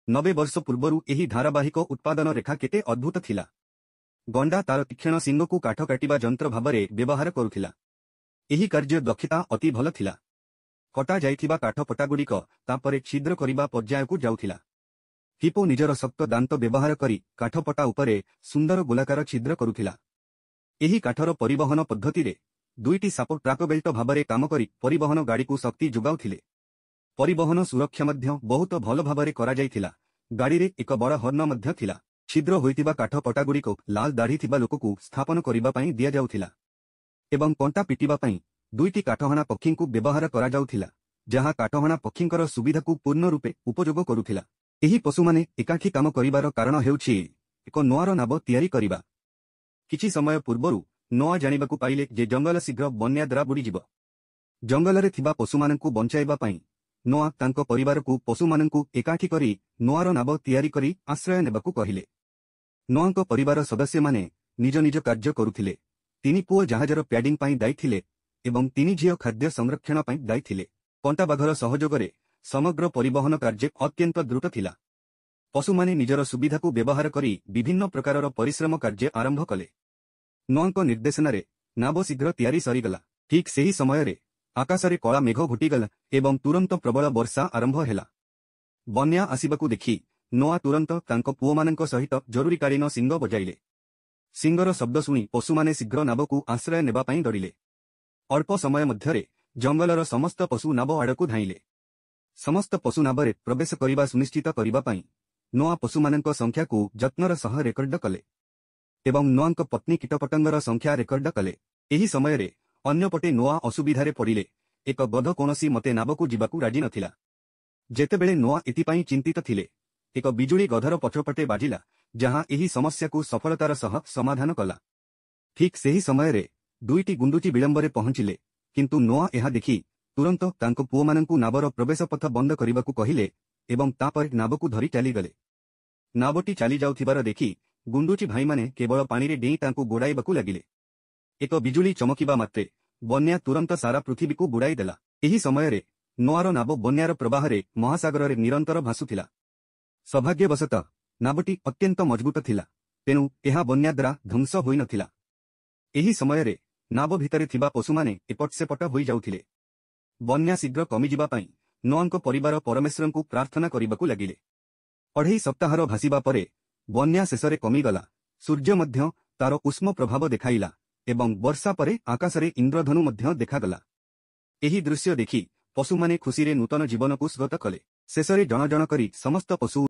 90 वर्ष पूर्वरु एही धारावाहिक उत्पादन रेखा केते अद्भुत थिला। गंडा तार तीक्षण सिंगकु काठ काटिबा यंत्र भाबरे व्यवहार करुथिला। एही कार्य दक्षता अति भल थिला। कटा जाइथिबा काठ पटागुड़िक तापरे छिद्र करिबा पर्यायकु जाउथिला। हिप्पो निजर शक्त दांत व्यवहार करी काठ पटा उपरे सुंदर गोलाकार छिद्र करुथिला। एही काठर परिवहन पद्धति रे दुईटी साप ट्राक बेल्ट भाबरे काम करी परिवहन गाड़ी को शक्ति जुगाउथिले। परिवहन सुरक्षा मध्य बहुत भल भाबरे करा जाइथिला। गाड़ी रे एक बड़ हर्न मध्य थिला। छिद्र होइतिबा काठ पटागुड़िक लाल दाढ़ी थिबा लोककु स्थापन करिबा पई दिया जाउथिला एवं कंटा पिटिबा पई दुईटी काठहणा पक्षींकु व्यवहार करा जाउथिला, जहा काठहणा पक्षींकर सुविधाकु पूर्ण रूपे उपयोग करुथिला। एही पशुमाने एकाठी काम करिबार कारण हेउछि एक नोआर नाब तयारी करिबा। किछि समय पूर्वरु नोआ जानिबाकु पाइले जे जंगल शीघ्र बन्या द्वारा बुड़ीजिब। जंगलरे थिबा पशुमानंकु बंचाइबा पई नोआ तांको परिवारकु पशुमानंकु एकाठी करी नोआर नाब तयारी करी आश्रय नेबाकु कहिले। नोआंको परिवार सदस्य माने निज निज कार्य करुथिले। तिनी पुओ जहाजर प्याडिंग पई दायी थिले एवं तिनी झियो खाद्य संरक्षण पई दायी थिले। कंटा बाघर सहयोगरे समग्र परिवहन कार्य अत्यंत द्रुत थिला। पशुमाने निजर सुविधाकु व्यवहार करी विभिन्न प्रकारर परिश्रम कार्य आरंभ कले। नोआंको निर्देशनारे नाब शीघ्र तयारी सरीगला। ठीक सेही समयरे आकाशरे कला मेघ घुटीगला एवं तुरंत प्रबल वर्षा आरंभ हेला। बन्या आसिबाकु देखि नोआ तुरंत तांको पुओमानंको सहित जरूरीकालीन सिंग बजाइले। सिंगर शब्द शुणी पशुमाने शीघ्र नाबकु आश्रय नेबा पई डरिले। अल्प समय मध्यरे जंगलर समस्त पशु नाब आड़कु धाइले। समस्त पशु नाबरे प्रवेश करिबा सुनिश्चित करिबा पई नोआ पशुमानंको संख्या को जत्नर सह रेकर्ड कले एवं नोआंको पत्नी कीटपतंगर संख्या रेकर्ड कले। एही समयरे अन्यपटे नोआ असुविधारे पड़िले। एक गध कोनसी मते नाबकु जिबाकु राजी नथिला। जेतेबेले नोआ एथिपाई चिंतित थिले, एक बिजुली गधर पछपटे बाजिला, जहां एही समस्या को सफलतार सह समाधान कला। ठीक सेही समयरे दुईटी गुंडुची विलंबरे पहुंचिले, किंतु नोआ एहा देखि तुरंत तांको पुओमानंकु नाबर प्रवेश पथ बंद करिबाकु कहिले एवं तापर नाबकु धरी चलीगले। नाबटी चली जाउथिबार देखि गुंडुची भाई माने केवल पानी रे डेई तांकु गोड़ाइबाकु लागिले। एक बिजुली चमकिबा मात्रे बन्या तुरंत सारा पृथ्वी को बुड़ाई देला। एही समयरे नोआर नाब बन्यार प्रवाहरे महासागररे निरंतर भासुथिला। सौभाग्यवशतः नाबटी अत्यंत मजबूत थिला, तेनु एहा बन्या द्वारा ध्वंस होई नथिला। एही समयरे नाब भितरे थिबा पशुमाने एपट सेपट होई जाउथिले। बन्या शीघ्र कमिजिबा पई नोआंको परिवार परमेश्वरंकु प्रार्थना करिबाकु लागिले। 2.5 सप्ताहर भासिबा परे बन्या शेषरे कमिगला। सूर्य मध्य तार उष्म प्रभाव देखाइला एवं वर्षा परे आकाशरे इंद्रधनु मध्य देखागला। एही दृश्य देखि पशुमाने खुशीरे नूतन जीवनकु स्वागत कले। शेषरे जण जण करी समस्त पशु